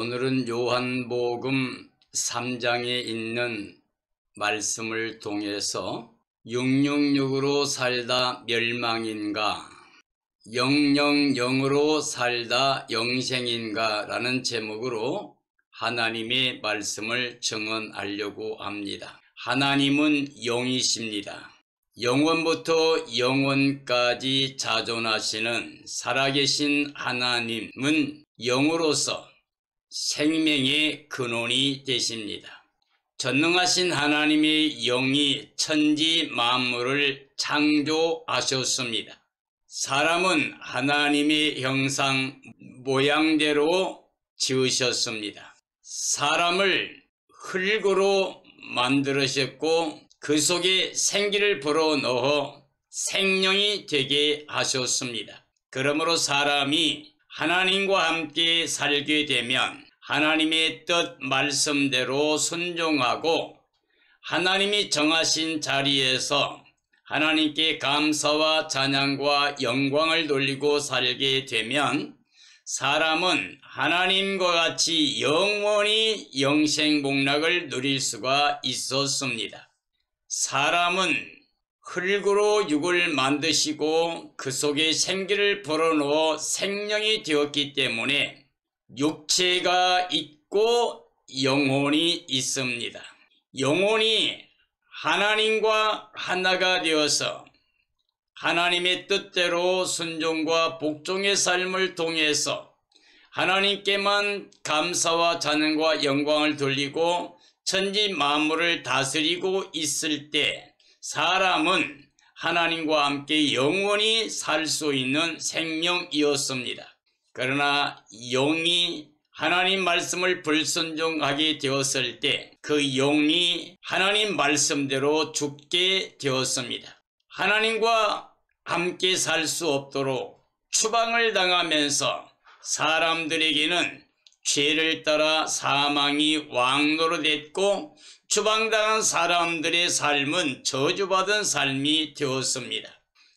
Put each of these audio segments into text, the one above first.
오늘은 요한복음 3장에 있는 말씀을 통해서 666으로 살다 멸망인가, 000으로 살다 영생인가 라는 제목으로 하나님의 말씀을 증언하려고 합니다. 하나님은 영이십니다. 영원부터 영원까지 자존하시는 살아계신 하나님은 영으로서 생명의 근원이 되십니다. 전능하신 하나님의 영이 천지 만물을 창조하셨습니다. 사람은 하나님의 형상 모양대로 지으셨습니다. 사람을 흙으로 만들으셨고 그 속에 생기를 불어넣어 생명이 되게 하셨습니다. 그러므로 사람이 하나님과 함께 살게 되면 하나님의 뜻 말씀대로 순종하고 하나님이 정하신 자리에서 하나님께 감사와 찬양과 영광을 돌리고 살게 되면 사람은 하나님과 같이 영원히 영생복락을 누릴 수가 있었습니다. 사람은 흙으로 육을 만드시고 그 속에 생기를 불어넣어 생명이 되었기 때문에 육체가 있고 영혼이 있습니다. 영혼이 하나님과 하나가 되어서 하나님의 뜻대로 순종과 복종의 삶을 통해서 하나님께만 감사와 찬양과 영광을 돌리고 천지 만물을 다스리고 있을 때 사람은 하나님과 함께 영원히 살 수 있는 생명이었습니다. 그러나 영이 하나님 말씀을 불순종하게 되었을 때 그 영이 하나님 말씀대로 죽게 되었습니다. 하나님과 함께 살 수 없도록 추방을 당하면서 사람들에게는 죄를 따라 사망이 왕노로 됐고 추방당한 사람들의 삶은 저주받은 삶이 되었습니다.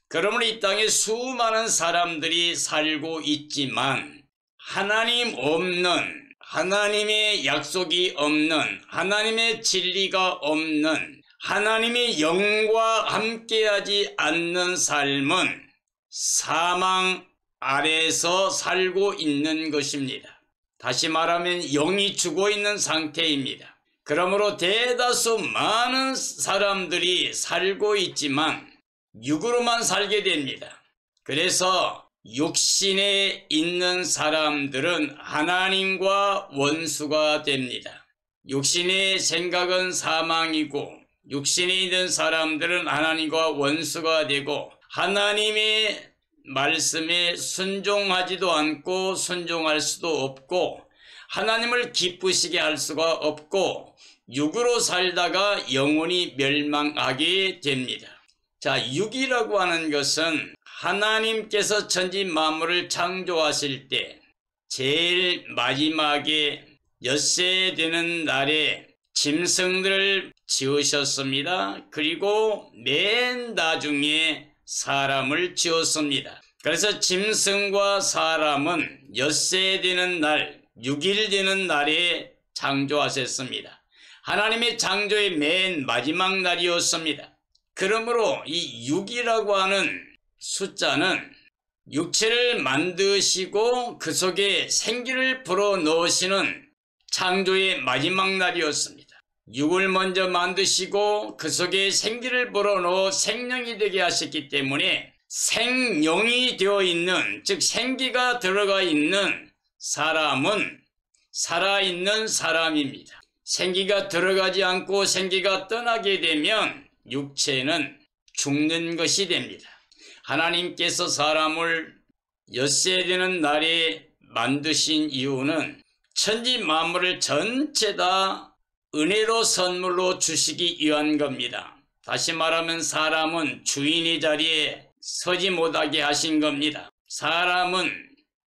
그러므로 이 땅에 수많은 사람들이 살고 있지만 하나님 없는, 하나님의 약속이 없는, 하나님의 진리가 없는, 하나님의 영과 함께하지 않는 삶은 사망 아래에서 살고 있는 것입니다. 다시 말하면 영이 죽어 있는 상태입니다. 그러므로 대다수 많은 사람들이 살고 있지만 육으로만 살게 됩니다. 그래서 육신에 있는 사람들은 하나님과 원수가 됩니다. 육신의 생각은 사망이고 육신에 있는 사람들은 하나님과 원수가 되고 하나님의 말씀에 순종하지도 않고 순종할 수도 없고 하나님을 기쁘시게 할 수가 없고 육으로 살다가 영원히 멸망하게 됩니다. 자, 육이라고 하는 것은 하나님께서 천지 만물을 창조하실 때 제일 마지막에 엿새 되는 날에 짐승들을 지으셨습니다. 그리고 맨 나중에 사람을 지었습니다. 그래서 짐승과 사람은 엿새 되는 날, 6일 되는 날에 창조하셨습니다. 하나님의 창조의 맨 마지막 날이었습니다. 그러므로 이 6이라고 하는 숫자는 육체를 만드시고 그 속에 생기를 불어넣으시는 창조의 마지막 날이었습니다. 6을 먼저 만드시고 그 속에 생기를 불어넣어 생명이 되게 하셨기 때문에 생명이 되어 있는, 즉 생기가 들어가 있는 사람은 살아있는 사람입니다. 생기가 들어가지 않고 생기가 떠나게 되면 육체는 죽는 것이 됩니다. 하나님께서 사람을 엿새 되는 날에 만드신 이유는 천지 만물을 전체 다 은혜로 선물로 주시기 위한 겁니다. 다시 말하면 사람은 주인의 자리에 서지 못하게 하신 겁니다. 사람은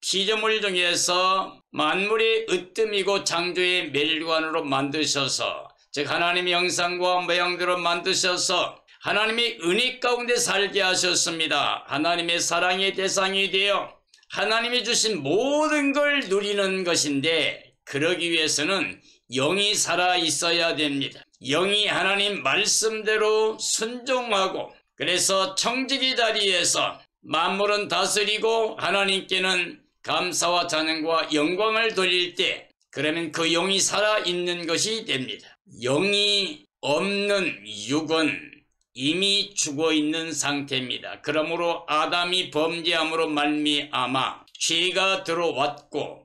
피조물 중에서 만물의 으뜸이고 창조의 멸관으로 만드셔서, 즉 하나님의 형상과 모양대로 만드셔서 하나님의 은혜 가운데 살게 하셨습니다. 하나님의 사랑의 대상이 되어 하나님이 주신 모든 걸 누리는 것인데 그러기 위해서는 영이 살아 있어야 됩니다. 영이 하나님 말씀대로 순종하고, 그래서 청지기 자리에서 만물은 다스리고 하나님께는 감사와 찬양과 영광을 돌릴 때, 그러면 그 영이 살아있는 것이 됩니다. 영이 없는 육은 이미 죽어있는 상태입니다. 그러므로 아담이 범죄함으로 말미암아 죄가 들어왔고,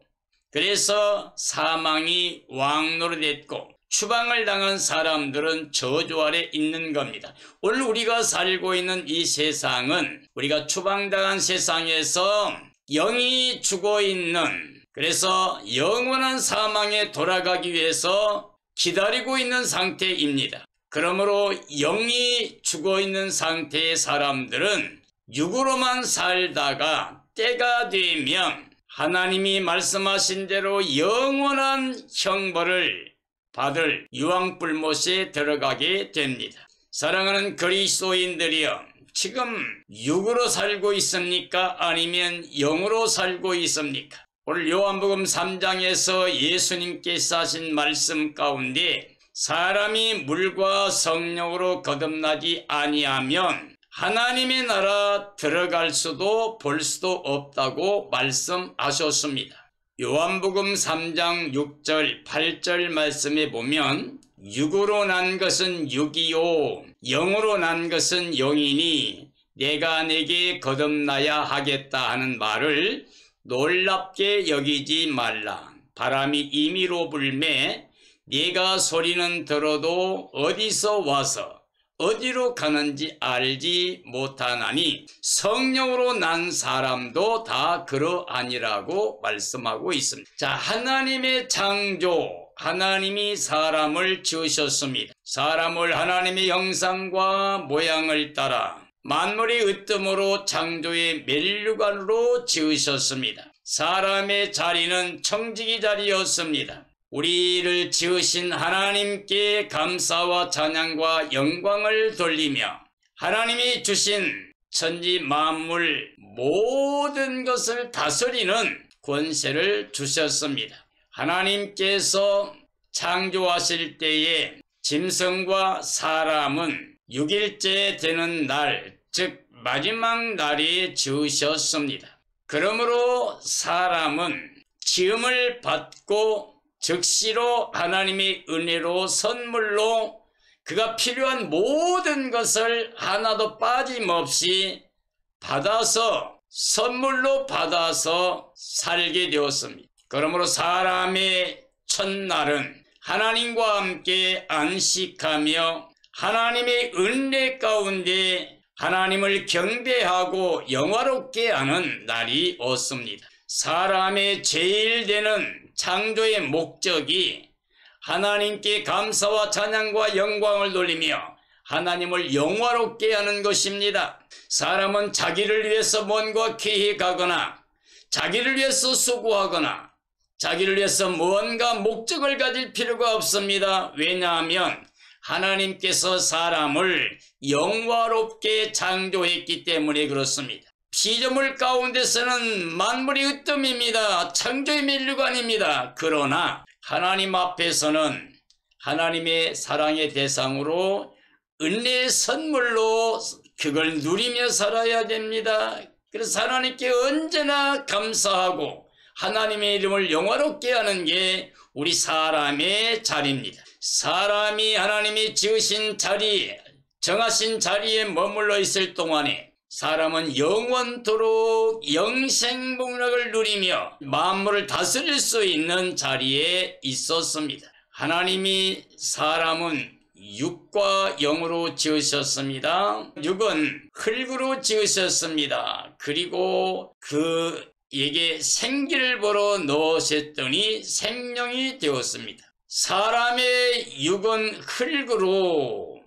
그래서 사망이 왕노릇했고 추방을 당한 사람들은 저주 아래 있는 겁니다. 오늘 우리가 살고 있는 이 세상은 우리가 추방당한 세상에서 영이 죽어있는, 그래서 영원한 사망에 돌아가기 위해서 기다리고 있는 상태입니다. 그러므로 영이 죽어있는 상태의 사람들은 육으로만 살다가 때가 되면 하나님이 말씀하신 대로 영원한 형벌을 받을 유황불못에 들어가게 됩니다. 사랑하는 그리스도인들이여, 지금 육으로 살고 있습니까? 아니면 영으로 살고 있습니까? 오늘 요한복음 3장에서 예수님께서 하신 말씀 가운데 사람이 물과 성령으로 거듭나지 아니하면 하나님의 나라 들어갈 수도 볼 수도 없다고 말씀하셨습니다. 요한복음 3장 6절 8절 말씀에 보면 육으로 난 것은 육이요 영으로 난 것은 영이니 내가 내게 거듭나야 하겠다 하는 말을 놀랍게 여기지 말라. 바람이 임의로 불매 네가 소리는 들어도 어디서 와서 어디로 가는지 알지 못하나니 성령으로 난 사람도 다 그러하니라고 말씀하고 있습니다. 자, 하나님의 창조, 하나님이 사람을 지으셨습니다. 사람을 하나님의 형상과 모양을 따라 만물의 으뜸으로 창조의 멸류관으로 지으셨습니다. 사람의 자리는 청지기 자리였습니다. 우리를 지으신 하나님께 감사와 찬양과 영광을 돌리며 하나님이 주신 천지 만물 모든 것을 다스리는 권세를 주셨습니다. 하나님께서 창조하실 때에 짐승과 사람은 6일째 되는 날, 즉 마지막 날에 지으셨습니다. 그러므로 사람은 지음을 받고 즉시로 하나님의 은혜로 선물로 그가 필요한 모든 것을 하나도 빠짐없이 받아서 선물로 받아서 살게 되었습니다. 그러므로 사람의 첫날은 하나님과 함께 안식하며 하나님의 은혜 가운데 하나님을 경배하고 영화롭게 하는 날이 없습니다. 사람의 제일 되는 창조의 목적이 하나님께 감사와 찬양과 영광을 돌리며 하나님을 영화롭게 하는 것입니다. 사람은 자기를 위해서 뭔가 계획하거나 자기를 위해서 수고하거나 자기를 위해서 뭔가 목적을 가질 필요가 없습니다. 왜냐하면 하나님께서 사람을 영화롭게 창조했기 때문에 그렇습니다. 피조물 가운데서는 만물이 으뜸입니다. 창조의 멸류관입니다. 그러나 하나님 앞에서는 하나님의 사랑의 대상으로 은혜의 선물로 그걸 누리며 살아야 됩니다. 그래서 하나님께 언제나 감사하고 하나님의 이름을 영화롭게 하는 게 우리 사람의 자리입니다. 사람이 하나님이 지으신 자리, 정하신 자리에 머물러 있을 동안에 사람은 영원토록 영생복락을 누리며 만물을 다스릴 수 있는 자리에 있었습니다. 하나님이 사람은 육과 영으로 지으셨습니다. 육은 흙으로 지으셨습니다. 그리고 그에게 생기를 불어 넣으셨더니 생명이 되었습니다. 사람의 육은 흙으로,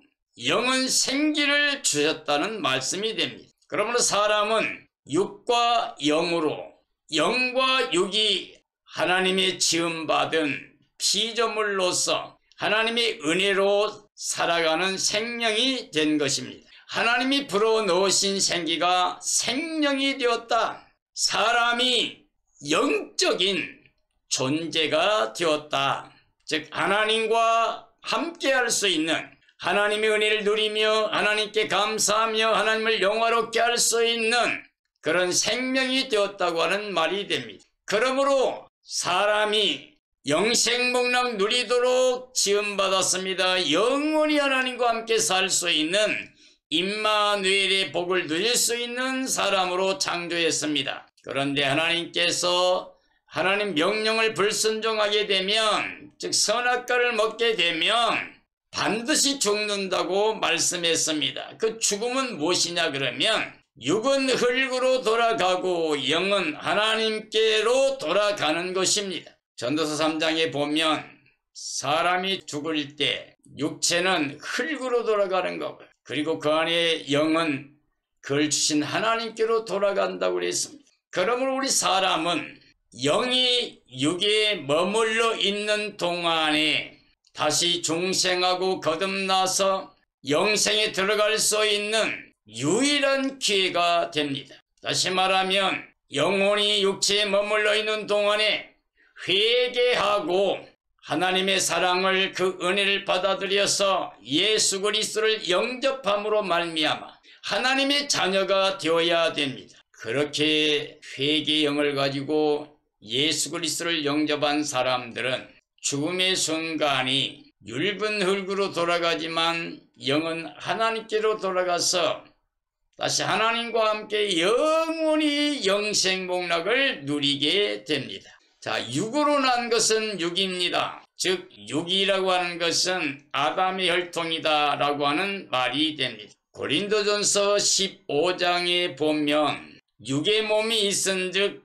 영은 생기를 주셨다는 말씀이 됩니다. 그러므로 사람은 육과 영으로, 영과 육이 하나님의 지음받은 피조물로서 하나님의 은혜로 살아가는 생명이 된 것입니다. 하나님이 불어넣으신 생기가 생명이 되었다. 사람이 영적인 존재가 되었다. 즉 하나님과 함께 할 수 있는, 하나님의 은혜를 누리며 하나님께 감사하며 하나님을 영화롭게 할 수 있는 그런 생명이 되었다고 하는 말이 됩니다. 그러므로 사람이 영생복락 누리도록 지음받았습니다. 영원히 하나님과 함께 살 수 있는 임마누엘의 복을 누릴 수 있는 사람으로 창조했습니다. 그런데 하나님께서 하나님 명령을 불순종하게 되면, 즉 선악과를 먹게 되면 반드시 죽는다고 말씀했습니다. 그 죽음은 무엇이냐 그러면 육은 흙으로 돌아가고 영은 하나님께로 돌아가는 것입니다. 전도서 3장에 보면 사람이 죽을 때 육체는 흙으로 돌아가는 거고요. 그리고 그 안에 영은 그를 주신 하나님께로 돌아간다고 그랬습니다. 그러므로 우리 사람은 영이 육에 머물러 있는 동안에 다시 중생하고 거듭나서 영생에 들어갈 수 있는 유일한 기회가 됩니다. 다시 말하면 영혼이 육체에 머물러 있는 동안에 회개하고 하나님의 사랑을, 그 은혜를 받아들여서 예수 그리스도를 영접함으로 말미암아 하나님의 자녀가 되어야 됩니다. 그렇게 회개의 영을 가지고 예수 그리스도를 영접한 사람들은 죽음의 순간이 엷은 흙으로 돌아가지만 영은 하나님께로 돌아가서 다시 하나님과 함께 영원히 영생복락을 누리게 됩니다. 자, 육으로 난 것은 육입니다. 즉 육이라고 하는 것은 아담의 혈통이다 라고 하는 말이 됩니다. 고린도전서 15장에 보면 육의 몸이 있은즉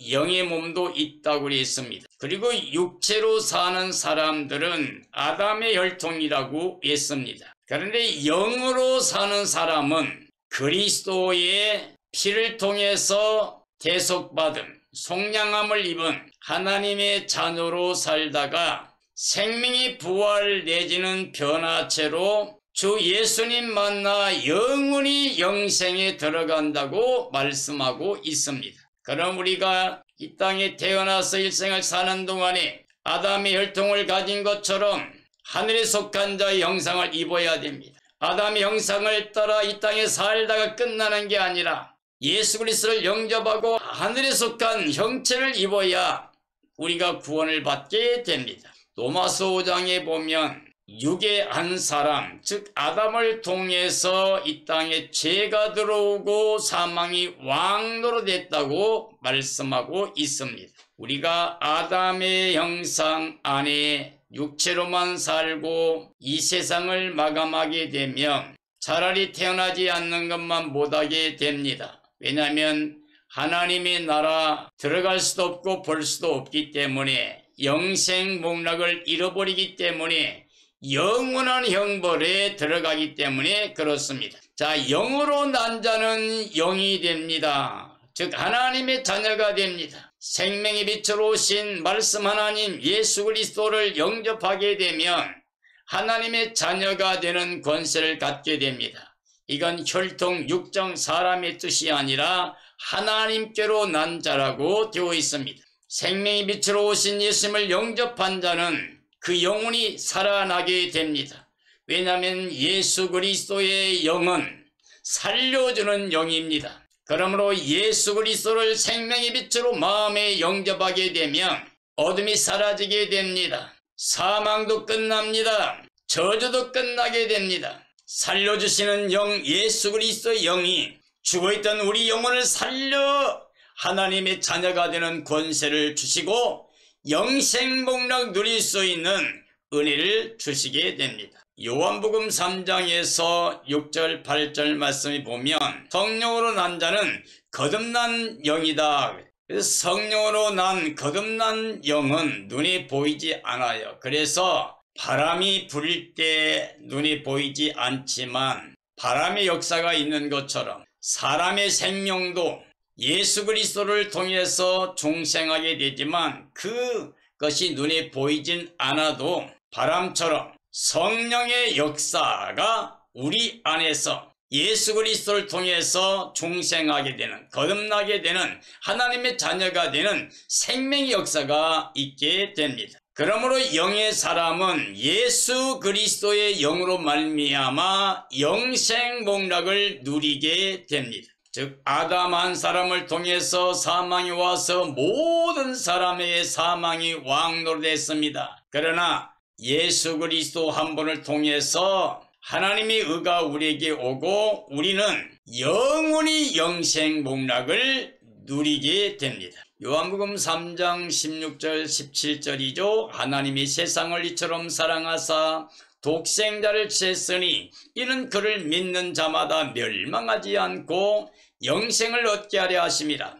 영의 몸도 있다고 했습니다. 그리고 육체로 사는 사람들은 아담의 혈통이라고 했습니다. 그런데 영으로 사는 사람은 그리스도의 피를 통해서 대속받은, 속량함을 입은 하나님의 자녀로 살다가 생명이 부활 내지는 변화체로 주 예수님 만나 영원히 영생에 들어간다고 말씀하고 있습니다. 그럼 우리가 이 땅에 태어나서 일생을 사는 동안에 아담의 혈통을 가진 것처럼 하늘에 속한 자의 형상을 입어야 됩니다. 아담의 형상을 따라 이 땅에 살다가 끝나는 게 아니라 예수 그리스도를 영접하고 하늘에 속한 형체를 입어야 우리가 구원을 받게 됩니다. 로마서 5장에 보면 육의 한 사람, 즉 아담을 통해서 이 땅에 죄가 들어오고 사망이 왕노릇했다고 말씀하고 있습니다. 우리가 아담의 형상 안에 육체로만 살고 이 세상을 마감하게 되면 차라리 태어나지 않는 것만 못하게 됩니다. 왜냐하면 하나님의 나라 들어갈 수도 없고 볼 수도 없기 때문에, 영생복락을 잃어버리기 때문에, 영원한 형벌에 들어가기 때문에 그렇습니다. 자, 영으로 난 자는 영이 됩니다. 즉 하나님의 자녀가 됩니다. 생명의 빛으로 오신 말씀 하나님 예수 그리스도를 영접하게 되면 하나님의 자녀가 되는 권세를 갖게 됩니다. 이건 혈통 육정 사람의 뜻이 아니라 하나님께로 난 자라고 되어 있습니다. 생명의 빛으로 오신 예수님을 영접한 자는 그 영혼이 살아나게 됩니다. 왜냐하면 예수 그리스도의 영은 살려주는 영입니다. 그러므로 예수 그리스도를 생명의 빛으로 마음에 영접하게 되면 어둠이 사라지게 됩니다. 사망도 끝납니다. 저주도 끝나게 됩니다. 살려주시는 영 예수 그리스도의 영이 죽어있던 우리 영혼을 살려 하나님의 자녀가 되는 권세를 주시고 영생복락 누릴 수 있는 은혜를 주시게 됩니다. 요한복음 3장에서 6절 8절 말씀을 보면 성령으로 난 자는 거듭난 영이다. 그래서 성령으로 난 거듭난 영은 눈에 보이지 않아요. 그래서 바람이 불 때 눈에 보이지 않지만 바람의 역사가 있는 것처럼 사람의 생명도 예수 그리스도를 통해서 중생하게 되지만 그것이 눈에 보이진 않아도 바람처럼 성령의 역사가 우리 안에서 예수 그리스도를 통해서 중생하게 되는, 거듭나게 되는 하나님의 자녀가 되는 생명의 역사가 있게 됩니다. 그러므로 영의 사람은 예수 그리스도의 영으로 말미암아 영생 복락을 누리게 됩니다. 즉 아담 한 사람을 통해서 사망이 와서 모든 사람에게 사망이 왕노릇했습니다. 그러나 예수 그리스도 한 분을 통해서 하나님의 의가 우리에게 오고 우리는 영원히 영생 복락을 누리게 됩니다. 요한복음 3장 16절 17절이죠. 하나님이 세상을 이처럼 사랑하사 독생자를 주셨으니 이는 그를 믿는 자마다 멸망하지 않고 영생을 얻게 하려 하심이라.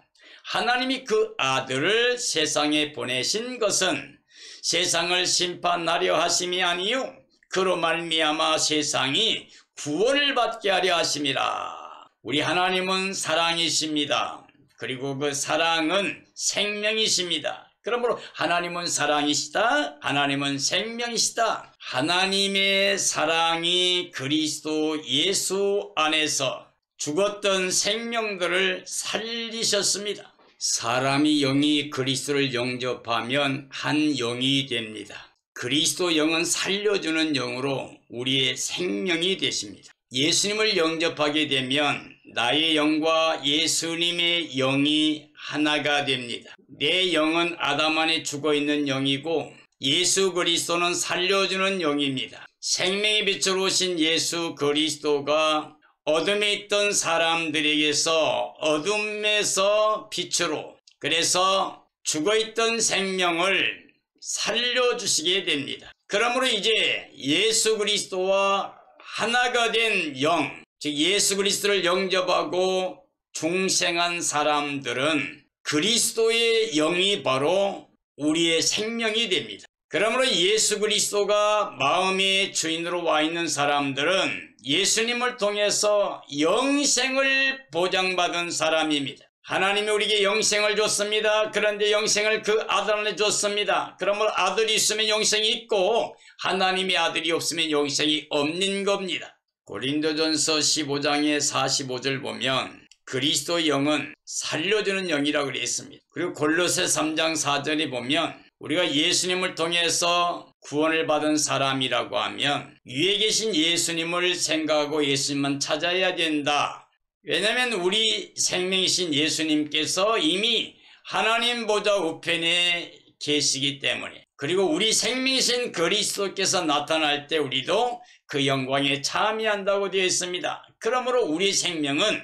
하나님이 그 아들을 세상에 보내신 것은 세상을 심판하려 하심이 아니요 그로 말미암아 세상이 구원을 받게 하려 하심이라. 우리 하나님은 사랑이십니다. 그리고 그 사랑은 생명이십니다. 그러므로 하나님은 사랑이시다. 하나님은 생명이시다. 하나님의 사랑이 그리스도 예수 안에서 죽었던 생명들을 살리셨습니다. 사람이 영이 그리스도를 영접하면 한 영이 됩니다. 그리스도 영은 살려주는 영으로 우리의 생명이 되십니다. 예수님을 영접하게 되면 나의 영과 예수님의 영이 하나가 됩니다. 내 영은 아담 안에 죽어있는 영이고 예수 그리스도는 살려주는 영입니다. 생명의 빛으로 오신 예수 그리스도가 어둠에 있던 사람들에게서 어둠에서 빛으로, 그래서 죽어있던 생명을 살려주시게 됩니다. 그러므로 이제 예수 그리스도와 하나가 된 영, 즉 예수 그리스도를 영접하고 중생한 사람들은 그리스도의 영이 바로 우리의 생명이 됩니다. 그러므로 예수 그리스도가 마음의 주인으로 와 있는 사람들은 예수님을 통해서 영생을 보장받은 사람입니다. 하나님이 우리에게 영생을 줬습니다. 그런데 영생을 그 아들 안에 줬습니다. 그러므로 아들이 있으면 영생이 있고 하나님의 아들이 없으면 영생이 없는 겁니다. 고린도전서 15장의 45절 보면 그리스도 영은 살려주는 영이라고 그랬습니다. 그리고 골로새 3장 4절에 보면 우리가 예수님을 통해서 구원을 받은 사람이라고 하면 위에 계신 예수님을 생각하고 예수님만 찾아야 된다. 왜냐하면 우리 생명이신 예수님께서 이미 하나님 보좌 우편에 계시기 때문에, 그리고 우리 생명이신 그리스도께서 나타날 때 우리도 그 영광에 참여한다고 되어 있습니다. 그러므로 우리 생명은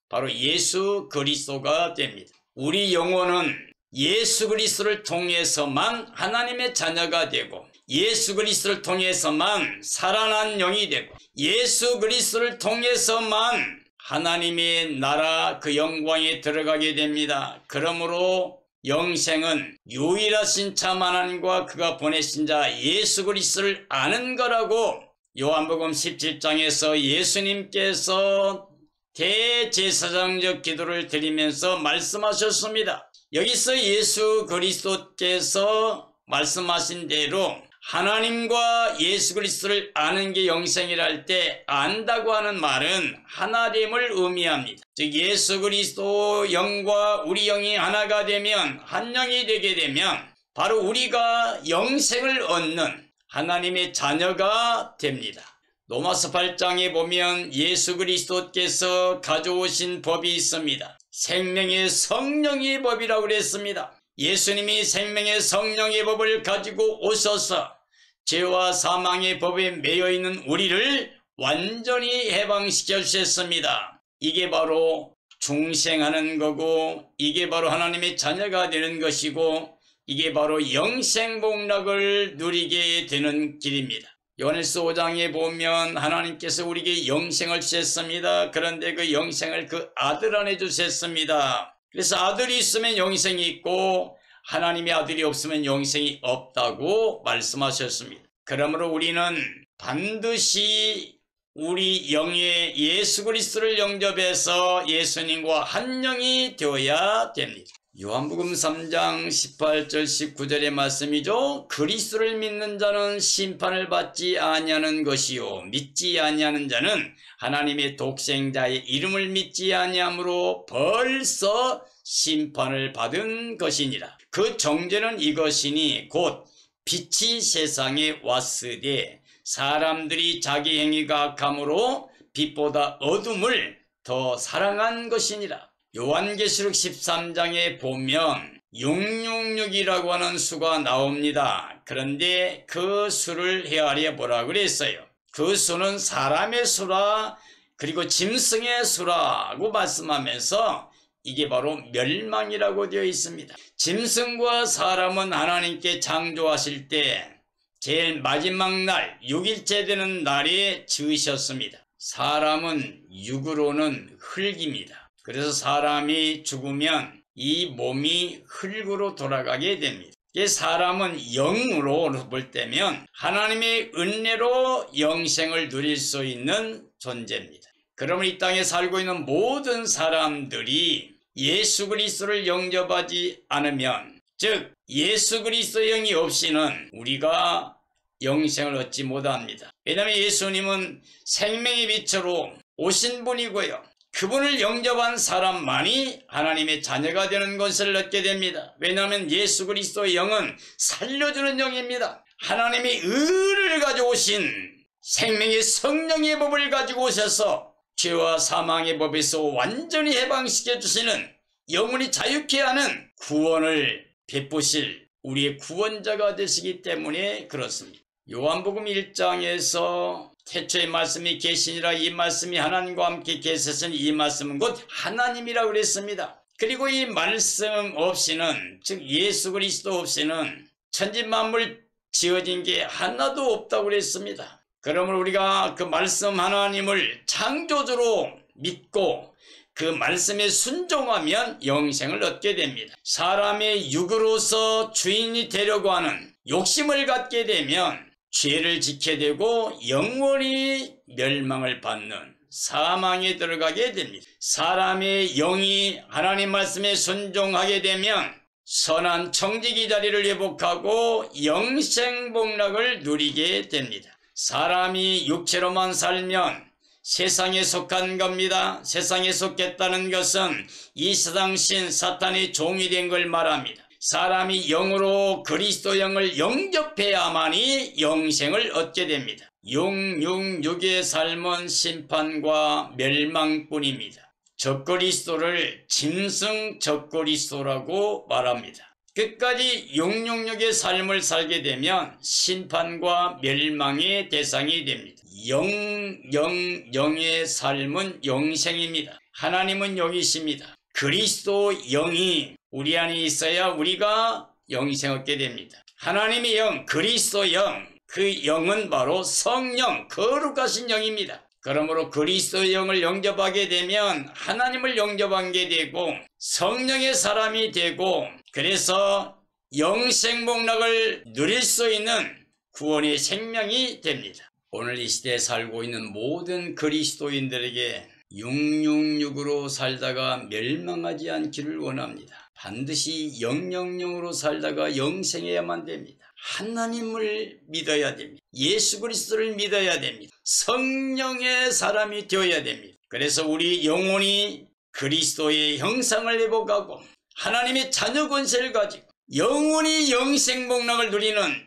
바로 예수 그리스도가 됩니다. 우리 영혼은 예수 그리스도를 통해서만 하나님의 자녀가 되고 예수 그리스도를 통해서만 살아난 영이 되고 예수 그리스도를 통해서만 하나님의 나라 그 영광에 들어가게 됩니다. 그러므로 영생은 유일하신 참 하나님과 그가 보내신 자 예수 그리스도를 아는 거라고 요한복음 17장에서 예수님께서 대제사장적 기도를 드리면서 말씀하셨습니다. 여기서 예수 그리스도께서 말씀하신 대로 하나님과 예수 그리스도를 아는 게 영생이라 할 때 안다고 하는 말은 하나됨을 의미합니다. 즉 예수 그리스도 영과 우리 영이 하나가 되면 한 영이 되게 되면 바로 우리가 영생을 얻는 하나님의 자녀가 됩니다. 로마서 8장에 보면 예수 그리스도께서 가져오신 법이 있습니다. 생명의 성령의 법이라고 그랬습니다. 예수님이 생명의 성령의 법을 가지고 오셔서 죄와 사망의 법에 매여 있는 우리를 완전히 해방시켜 주셨습니다. 이게 바로 중생하는 거고 이게 바로 하나님의 자녀가 되는 것이고 이게 바로 영생복락을 누리게 되는 길입니다. 요한일서 5장에 보면 하나님께서 우리에게 영생을 주셨습니다. 그런데 그 영생을 그 아들 안에 주셨습니다. 그래서 아들이 있으면 영생이 있고 하나님의 아들이 없으면 영생이 없다고 말씀하셨습니다. 그러므로 우리는 반드시 우리 영의 예수 그리스도를 영접해서 예수님과 한 영이 되어야 됩니다. 요한복음 3장 18절 19절의 말씀이죠. 그리스도를 믿는 자는 심판을 받지 아니하는 것이요 믿지 아니하는 자는 하나님의 독생자의 이름을 믿지 아니함으로 벌써 심판을 받은 것이니라. 그 정죄는 이것이니 곧 빛이 세상에 왔으되 사람들이 자기 행위가 악함으로 빛보다 어둠을 더 사랑한 것이니라. 요한계시록 13장에 보면 666이라고 하는 수가 나옵니다. 그런데 그 수를 헤아려 보라 그랬어요. 그 수는 사람의 수라 그리고 짐승의 수라고 말씀하면서 이게 바로 멸망이라고 되어 있습니다. 짐승과 사람은 하나님께 창조하실 때 제일 마지막 날 6일째 되는 날에 지으셨습니다. 사람은 육으로는 흙입니다. 그래서 사람이 죽으면 이 몸이 흙으로 돌아가게 됩니다. 사람은 영으로 볼 때면 하나님의 은혜로 영생을 누릴 수 있는 존재입니다. 그러면 이 땅에 살고 있는 모든 사람들이 예수 그리스도를 영접하지 않으면, 즉 예수 그리스도의 영이 없이는 우리가 영생을 얻지 못합니다. 왜냐하면 예수님은 생명의 빛으로 오신 분이고요. 그분을 영접한 사람만이 하나님의 자녀가 되는 것을 얻게 됩니다. 왜냐하면 예수 그리스도의 영은 살려주는 영입니다. 하나님이 의를 가져오신 생명의 성령의 법을 가지고 오셔서 죄와 사망의 법에서 완전히 해방시켜 주시는 영원히 자유케 하는 구원을 베푸실 우리의 구원자가 되시기 때문에 그렇습니다. 요한복음 1장에서 태초에 말씀이 계시니라 이 말씀이 하나님과 함께 계셨으니 이 말씀은 곧 하나님이라고 그랬습니다. 그리고 이 말씀 없이는, 즉 예수 그리스도 없이는 천지만물 지어진 게 하나도 없다고 그랬습니다. 그러므로 우리가 그 말씀 하나님을 창조주로 믿고 그 말씀에 순종하면 영생을 얻게 됩니다. 사람의 육으로서 주인이 되려고 하는 욕심을 갖게 되면 죄를 지게 되고 영원히 멸망을 받는 사망에 들어가게 됩니다. 사람의 영이 하나님 말씀에 순종하게 되면 선한 청지기 자리를 회복하고 영생복락을 누리게 됩니다. 사람이 육체로만 살면 세상에 속한 겁니다. 세상에 속했다는 것은 이 세상 신 사탄의 종이 된 걸 말합니다. 사람이 영으로 그리스도 영을 영접해야만이 영생을 얻게 됩니다. 666의 삶은 심판과 멸망뿐입니다. 적그리스도를 짐승 적그리스도라고 말합니다. 끝까지 666의 삶을 살게 되면 심판과 멸망의 대상이 됩니다. 영의 삶은 영생입니다. 하나님은 영이십니다. 그리스도 영이 우리 안에 있어야 우리가 영생 얻게 됩니다. 하나님의 영, 그리스도 영, 그 영은 바로 성령, 거룩하신 영입니다. 그러므로 그리스도 영을 영접하게 되면 하나님을 영접한 게 되고 성령의 사람이 되고 그래서 영생복락을 누릴 수 있는 구원의 생명이 됩니다. 오늘 이 시대에 살고 있는 모든 그리스도인들에게 666으로 살다가 멸망하지 않기를 원합니다. 반드시 000으로 살다가 영생해야만 됩니다. 하나님을 믿어야 됩니다. 예수 그리스도를 믿어야 됩니다. 성령의 사람이 되어야 됩니다. 그래서 우리 영혼이 그리스도의 형상을 회복하고 하나님의 자녀 권세를 가지고 영원히 영생복락을 누리는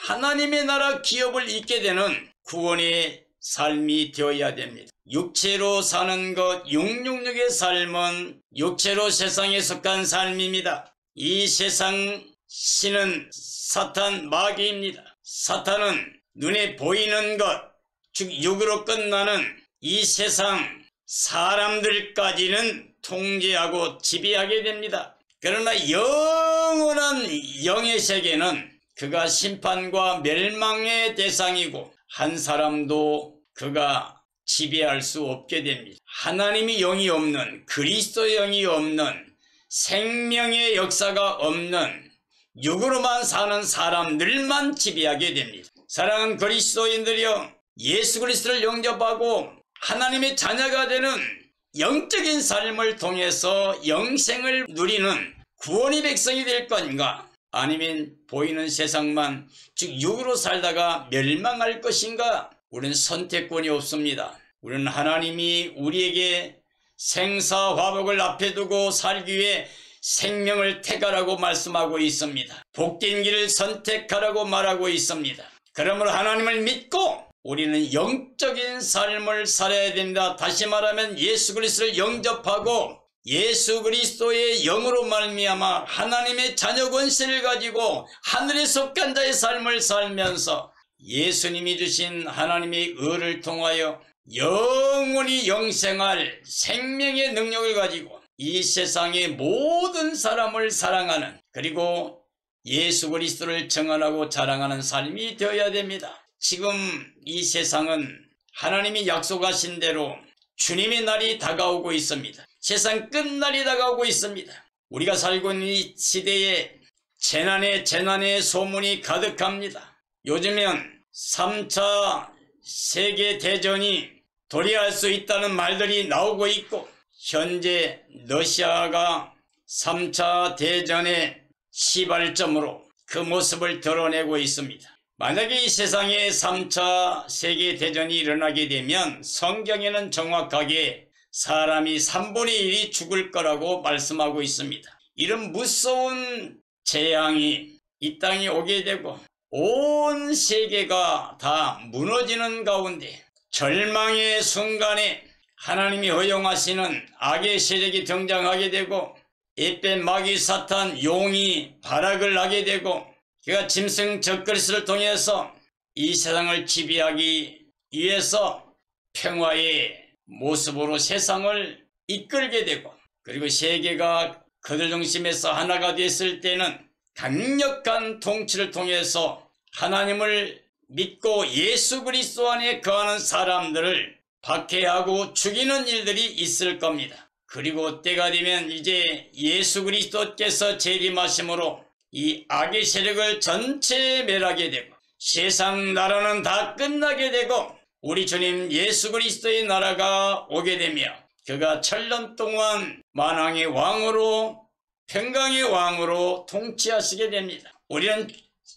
하나님의 나라 기업을 잇게 되는 구원의 삶이 되어야 됩니다. 육체로 사는 것, 666의 삶은 육체로 세상에 속한 삶입니다. 이 세상 신은 사탄 마귀입니다. 사탄은 눈에 보이는 것, 즉 육으로 끝나는 이 세상 사람들까지는 통제하고 지배하게 됩니다. 그러나 영원한 영의 세계는 그가 심판과 멸망의 대상이고 한 사람도 그가 지배할 수 없게 됩니다. 하나님이 영이 없는, 그리스도의 영이 없는, 생명의 역사가 없는 육으로만 사는 사람들만 지배하게 됩니다. 사랑하는 그리스도인들이여, 예수 그리스도를 영접하고 하나님의 자녀가 되는 영적인 삶을 통해서 영생을 누리는 구원의 백성이 될 건가? 아니면 보이는 세상만 즉 육으로 살다가 멸망할 것인가? 우리는 선택권이 없습니다. 우리는 하나님이 우리에게 생사화복을 앞에 두고 살기 위해 생명을 택하라고 말씀하고 있습니다. 복된 길을 선택하라고 말하고 있습니다. 그러므로 하나님을 믿고 우리는 영적인 삶을 살아야 됩니다. 다시 말하면 예수 그리스도를 영접하고 예수 그리스도의 영으로 말미암아 하나님의 자녀 권세를 가지고 하늘에 속한 자의 삶을 살면서 예수님이 주신 하나님의 의를 통하여 영원히 영생할 생명의 능력을 가지고 이 세상의 모든 사람을 사랑하는 그리고 예수 그리스도를 정언하고 자랑하는 삶이 되어야 됩니다. 지금 이 세상은 하나님이 약속하신 대로 주님의 날이 다가오고 있습니다. 세상 끝날이 다가오고 있습니다. 우리가 살고 있는 이 시대에 재난의 소문이 가득합니다. 요즘엔 3차 세계대전이 도래할 수 있다는 말들이 나오고 있고 현재 러시아가 3차 대전의 시발점으로 그 모습을 드러내고 있습니다. 만약에 이 세상에 3차 세계대전이 일어나게 되면 성경에는 정확하게 사람이 3분의 1이 죽을 거라고 말씀하고 있습니다. 이런 무서운 재앙이 이 땅에 오게 되고 온 세계가 다 무너지는 가운데 절망의 순간에 하나님이 허용하시는 악의 세력이 등장하게 되고 에벤 마귀 사탄 용이 발악을 하게 되고 그가 짐승 적그리스도를 통해서 이 세상을 지배하기 위해서 평화의 모습으로 세상을 이끌게 되고 그리고 세계가 그들 중심에서 하나가 됐을 때는 강력한 통치를 통해서 하나님을 믿고 예수 그리스도 안에 거하는 사람들을 박해하고 죽이는 일들이 있을 겁니다. 그리고 때가 되면 이제 예수 그리스도께서 재림하심으로 이 악의 세력을 전체 멸하게 되고 세상 나라는 다 끝나게 되고 우리 주님 예수 그리스도의 나라가 오게 되며 그가 천년 동안 만왕의 왕으로 평강의 왕으로 통치하시게 됩니다. 우리는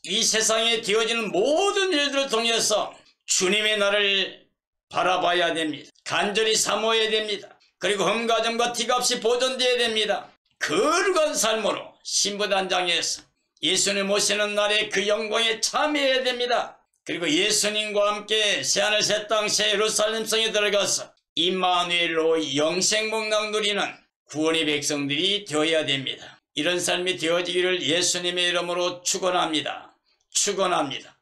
이 세상에 되어지는 모든 일들을 통해서 주님의 나라를 바라봐야 됩니다. 간절히 사모해야 됩니다. 그리고 흠가점과 티가 없이 보존되어야 됩니다. 거룩한 삶으로 신부단장에서 예수님 오시는 날에 그 영광에 참여해야 됩니다. 그리고 예수님과 함께 새하늘 새 땅 새 예루살렘 성에 들어가서 임마누엘로 영생복락 누리는 구원의 백성들이 되어야 됩니다. 이런 삶이 되어지기를 예수님의 이름으로 축원합니다. 축원합니다.